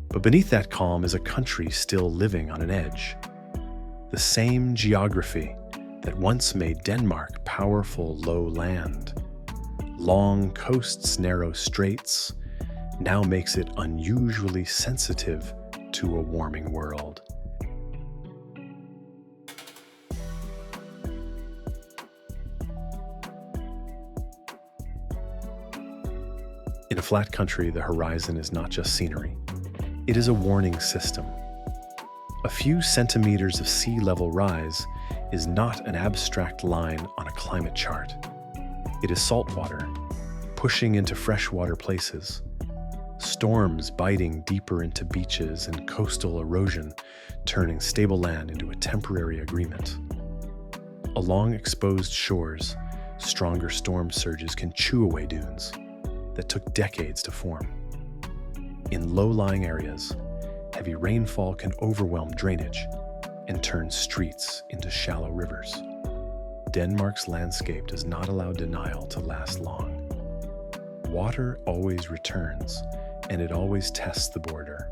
S1: But beneath that calm is a country still living on an edge. The same geography that once made Denmark powerful low land. Long coasts, narrow straits, now makes it unusually sensitive to a warming world. In a flat country, the horizon is not just scenery. It is a warning system. A few centimeters of sea level rise is not an abstract line on a climate chart. It is saltwater, pushing into freshwater places. Storms biting deeper into beaches and coastal erosion, turning stable land into a temporary agreement. Along exposed shores, stronger storm surges can chew away dunes that took decades to form. In low-lying areas, heavy rainfall can overwhelm drainage and turn streets into shallow rivers. Denmark's landscape does not allow denial to last long. Water always returns, and it always tests the border.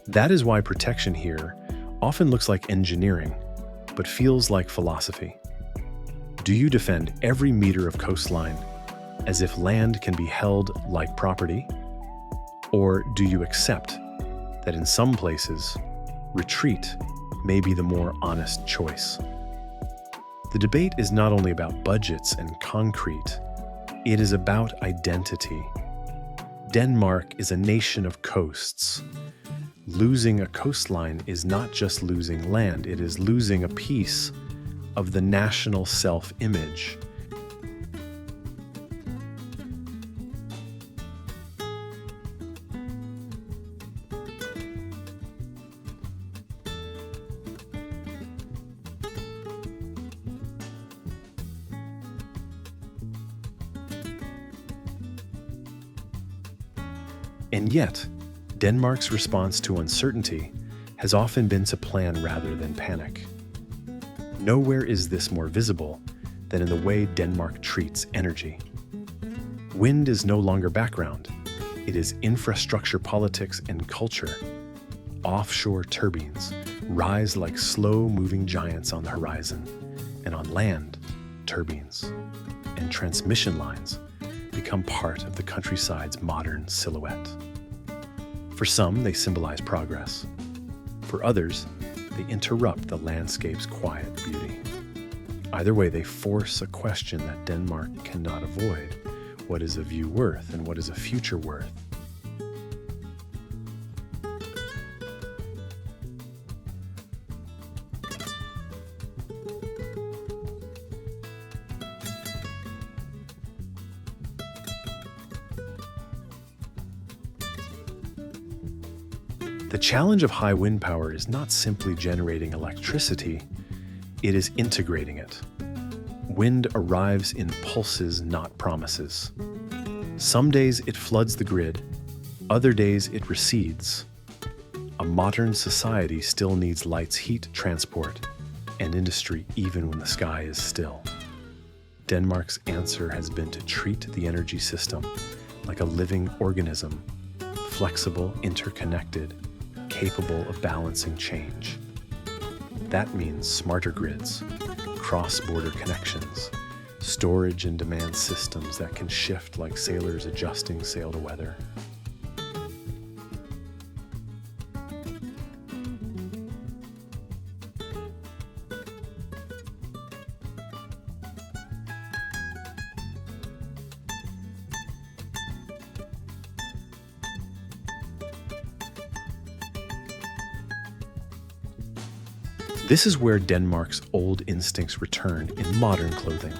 S1: That is why protection here often looks like engineering, but feels like philosophy. Do you defend every meter of coastline as if land can be held like property? Or do you accept that in some places, retreat may be the more honest choice? The debate is not only about budgets and concrete, it is about identity. Denmark is a nation of coasts. Losing a coastline is not just losing land, it is losing a piece of the national self-image. And yet, Denmark's response to uncertainty has often been to plan rather than panic. Nowhere is this more visible than in the way Denmark treats energy. Wind is no longer background. It is infrastructure, politics, and culture. Offshore turbines rise like slow-moving giants on the horizon, and on land, turbines and transmission lines become part of the countryside's modern silhouette. For some, they symbolize progress. For others, they interrupt the landscape's quiet beauty. Either way, they force a question that Denmark cannot avoid. What is a view worth, and what is a future worth? The challenge of high wind power is not simply generating electricity, it is integrating it. Wind arrives in pulses, not promises. Some days it floods the grid, other days it recedes. A modern society still needs lights, heat, transport, and industry even when the sky is still. Denmark's answer has been to treat the energy system like a living organism, flexible, interconnected, capable of balancing change. That means smarter grids, cross-border connections, storage and demand systems that can shift like sailors adjusting sail to weather. This is where Denmark's old instincts return in modern clothing.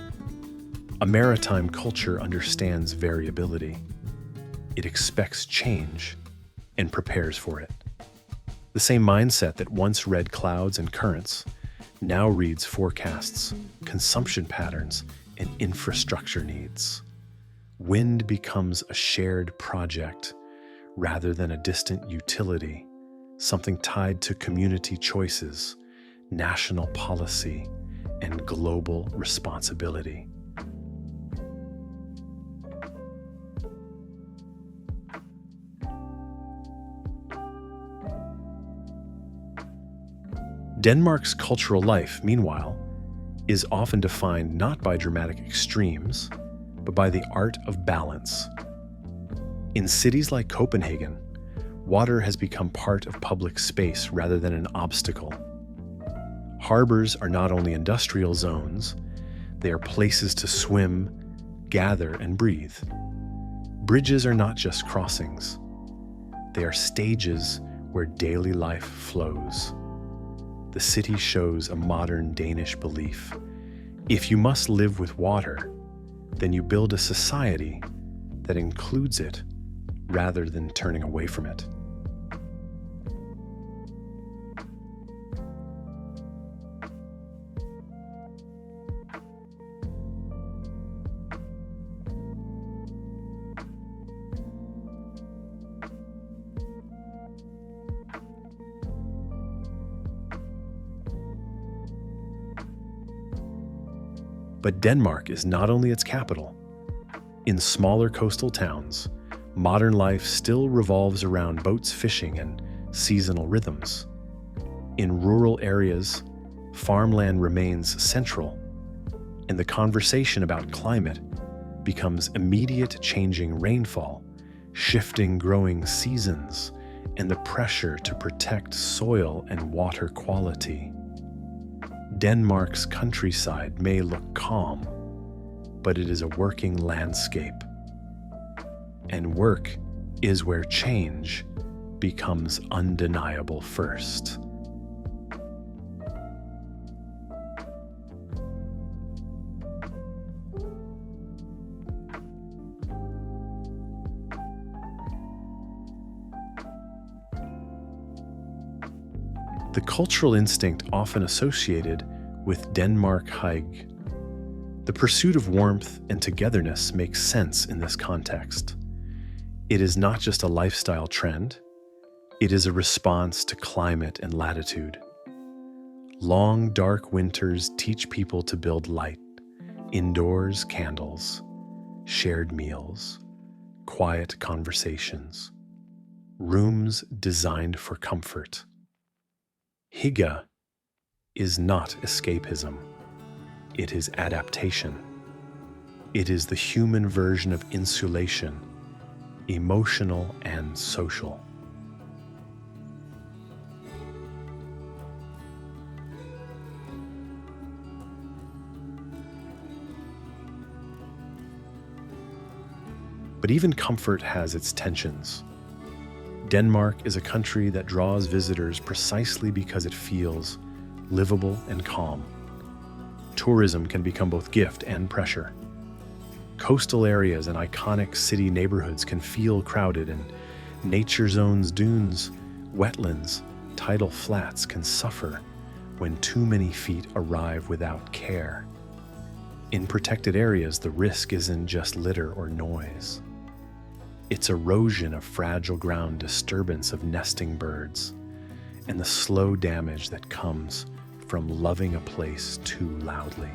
S1: A maritime culture understands variability. It expects change and prepares for it. The same mindset that once read clouds and currents now reads forecasts, consumption patterns, and infrastructure needs. Wind becomes a shared project rather than a distant utility, something tied to community choices, national policy, and global responsibility. Denmark's cultural life, meanwhile, is often defined not by dramatic extremes, but by the art of balance. In cities like Copenhagen, water has become part of public space rather than an obstacle. Harbors are not only industrial zones, they are places to swim, gather, and breathe. Bridges are not just crossings. They are stages where daily life flows. The city shows a modern Danish belief. If you must live with water, then you build a society that includes it rather than turning away from it. But Denmark is not only its capital. In smaller coastal towns, modern life still revolves around boats, fishing, and seasonal rhythms. In rural areas, farmland remains central, and the conversation about climate becomes immediate changing rainfall, shifting growing seasons, and the pressure to protect soil and water quality. Denmark's countryside may look calm, but it is a working landscape. And work is where change becomes undeniable first. The cultural instinct often associated with Denmark hygge. The pursuit of warmth and togetherness makes sense in this context. It is not just a lifestyle trend, it is a response to climate and latitude. Long, dark winters teach people to build light, indoors candles, shared meals, quiet conversations, rooms designed for comfort. Hygge is not escapism, it is adaptation. It is the human version of insulation, emotional and social. But even comfort has its tensions. Denmark is a country that draws visitors precisely because it feels livable and calm. Tourism can become both gift and pressure. Coastal areas and iconic city neighborhoods can feel crowded, and nature zones, dunes, wetlands, tidal flats can suffer when too many feet arrive without care. In protected areas, the risk isn't just litter or noise. It's erosion of fragile ground, disturbance of nesting birds, and the slow damage that comes from loving a place too loudly.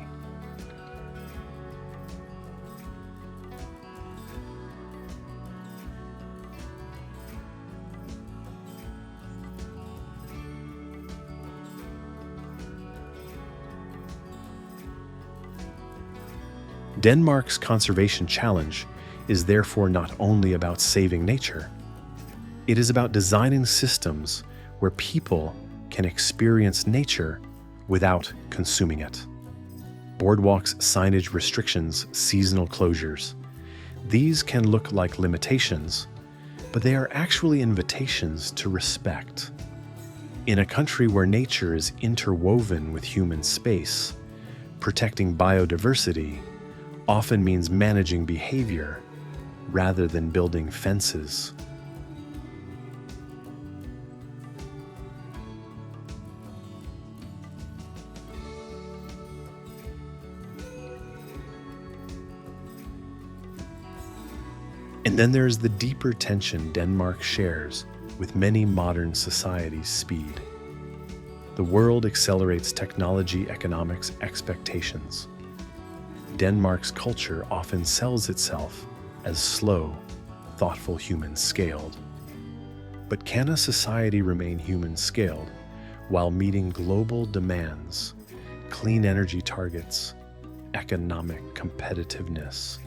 S1: Denmark's conservation challenge is therefore not only about saving nature, it is about designing systems where people can experience nature without consuming it. Boardwalks, signage restrictions, seasonal closures. These can look like limitations, but they are actually invitations to respect. In a country where nature is interwoven with human space, protecting biodiversity often means managing behavior rather than building fences. And then there's the deeper tension Denmark shares with many modern societies' speed. The world accelerates technology, economics, expectations. Denmark's culture often sells itself as slow, thoughtful human-scaled. But can a society remain human-scaled while meeting global demands, clean energy targets, economic competitiveness,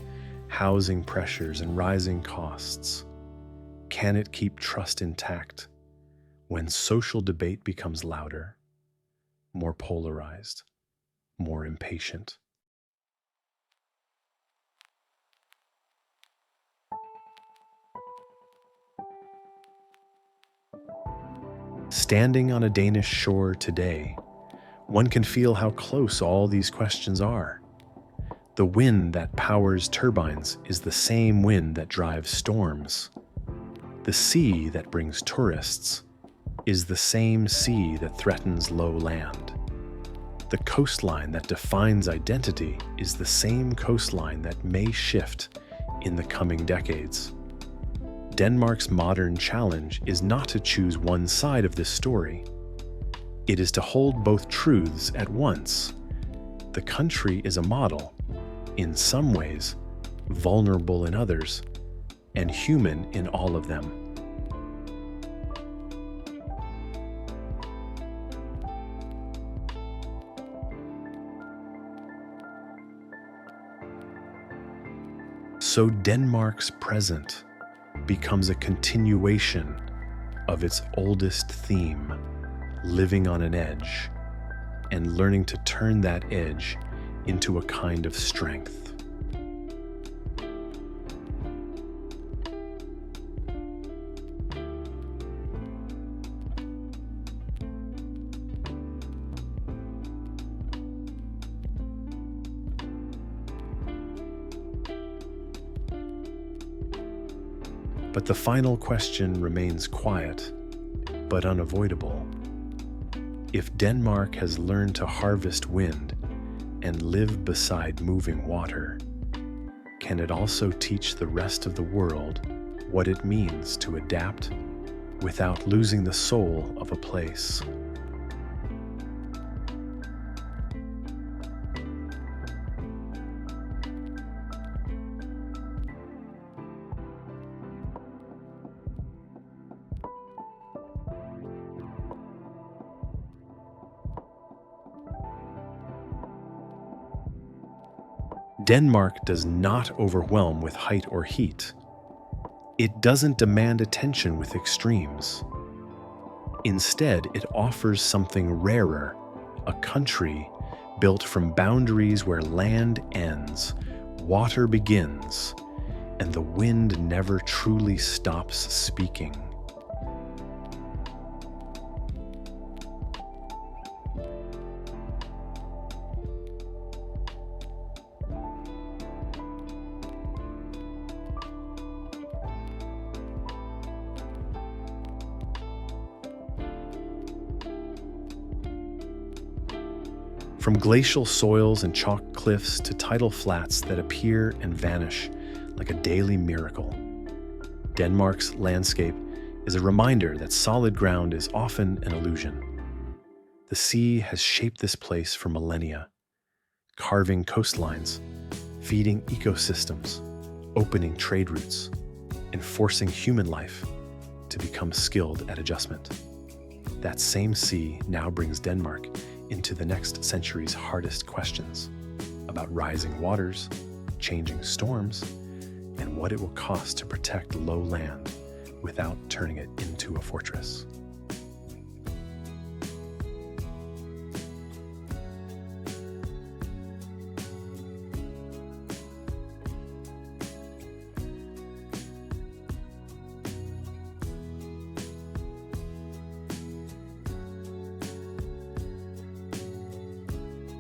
S1: housing pressures, and rising costs? Can it keep trust intact when social debate becomes louder, more polarized, more impatient? Standing on a Danish shore today, one can feel how close all these questions are. The wind that powers turbines is the same wind that drives storms. The sea that brings tourists is the same sea that threatens low land. The coastline that defines identity is the same coastline that may shift in the coming decades. Denmark's modern challenge is not to choose one side of this story. It is to hold both truths at once. The country is a model, in some ways, vulnerable in others, and human in all of them. So Denmark's present becomes a continuation of its oldest theme, living on an edge, and learning to turn that edge into a kind of strength. But the final question remains quiet, but unavoidable. If Denmark has learned to harvest wind and live beside moving water, can it also teach the rest of the world what it means to adapt without losing the soul of a place. Denmark does not overwhelm with height or heat. It doesn't demand attention with extremes. Instead, it offers something rarer, a country built from boundaries where land ends, water begins, and the wind never truly stops speaking. From glacial soils and chalk cliffs to tidal flats that appear and vanish like a daily miracle, Denmark's landscape is a reminder that solid ground is often an illusion. The sea has shaped this place for millennia, carving coastlines, feeding ecosystems, opening trade routes, and forcing human life to become skilled at adjustment. That same sea now brings Denmark into the next century's hardest questions about rising waters, changing storms, and what it will cost to protect low land without turning it into a fortress.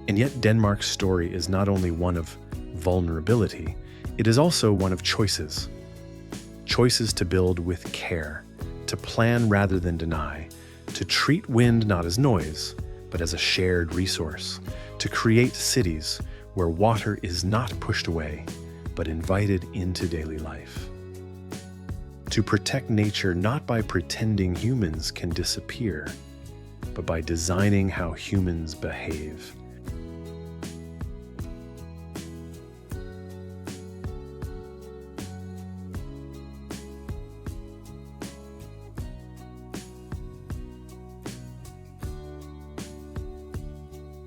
S1: And yet Denmark's story is not only one of vulnerability, it is also one of choices. Choices to build with care, to plan rather than deny, to treat wind not as noise, but as a shared resource, to create cities where water is not pushed away, but invited into daily life. To protect nature not by pretending humans can disappear, but by designing how humans behave.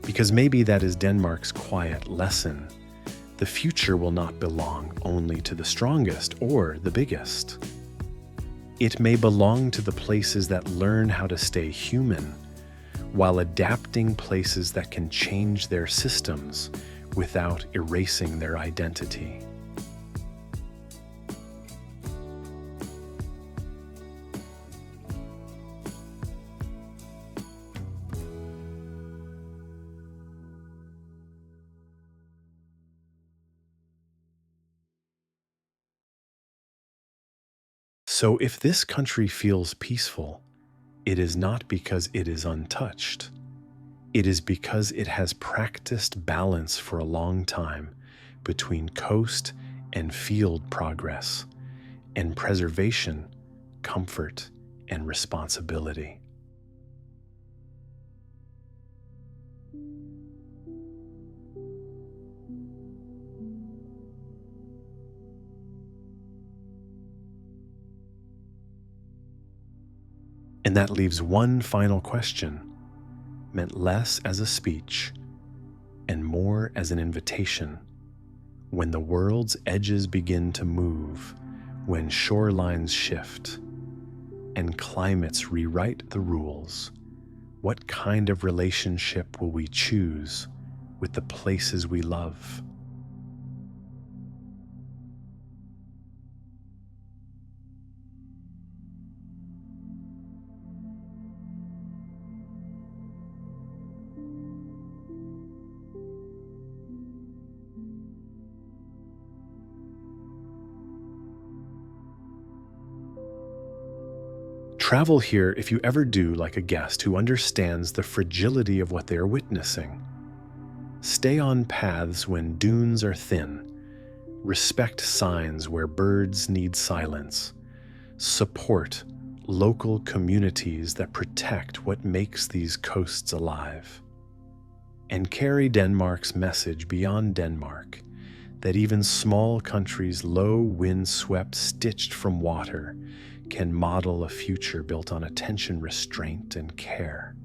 S1: Because maybe that is Denmark's quiet lesson. The future will not belong only to the strongest or the biggest. It may belong to the places that learn how to stay human, while adapting places that can change their systems without erasing their identity. So if this country feels peaceful, it is not because it is untouched. It is because it has practiced balance for a long time between coast and field progress, and preservation, comfort, and responsibility. And that leaves one final question, meant less as a speech and more as an invitation. When the world's edges begin to move, when shorelines shift, and climates rewrite the rules, what kind of relationship will we choose with the places we love? Travel here if you ever do like a guest who understands the fragility of what they are witnessing. Stay on paths when dunes are thin. Respect signs where birds need silence. support local communities that protect what makes these coasts alive, and carry Denmark's message beyond Denmark that even small countries low wind-swept, stitched from water, can model a future built on attention, restraint, and care.